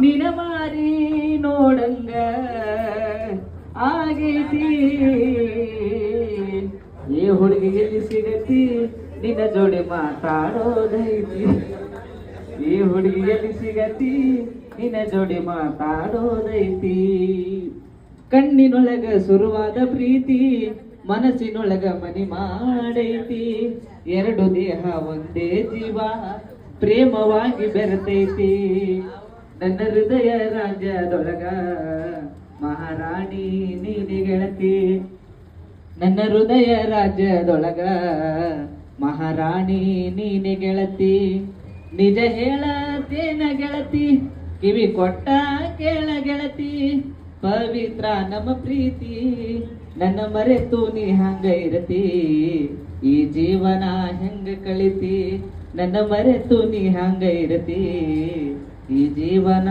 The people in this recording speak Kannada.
ನಿನ ಮಾರಿ ನೋಡಂಗ ಆಗೈತಿ. ಈ ಹುಡುಗಿ ಎಲ್ಲಿ ಸಿಗತಿ ನಿನ್ನ ಜೋಡಿ ಮಾತಾಡೋದೈತಿ. ಈ ಹುಡುಗಿ ಎಲ್ಲಿ ಸಿಗತಿ ನಿನ್ನ ಜೋಡಿ ಮಾತಾಡೋದೈತಿ. ಕಣ್ಣಿನೊಳಗ ಶುರುವಾದ ಪ್ರೀತಿ ಮನಸ್ಸಿನೊಳಗ ಮನಿ ಮಾಡೈತಿ. ಎರಡು ದೇಹ ಒಂದೇ ಜೀವ ಪ್ರೇಮವಾಗಿ ಬೆರೆತೈತಿ. ನನ್ನ ಹೃದಯ ರಾಜ್ಯದೊಳಗ ಮಹಾರಾಣಿ ನೀನೆ ಗೆಳತಿ. ನನ್ನ ಹೃದಯ ರಾಜ್ಯದೊಳಗ ಮಹಾರಾಣಿ ನೀನೆ ಗೆಳತಿ. ನಿಜ ಹೇಳತೇನ ಗೆಳತಿ ಕಿವಿ ಕೊಟ್ಟ ಕೇಳ ಗೆಳತಿ. ಪವಿತ್ರ ನಮ್ಮ ಪ್ರೀತಿ ನನ್ನ ಮರೆತು ನೀ ಹಂಗ ಇರತಿ. ಈ ಜೀವನ ಹೆಂಗ ಕಳಿತಿ ನನ್ನ ಮರೆತು ನೀ ಹಂಗ ಇರತಿ. ಈ ಜೀವನ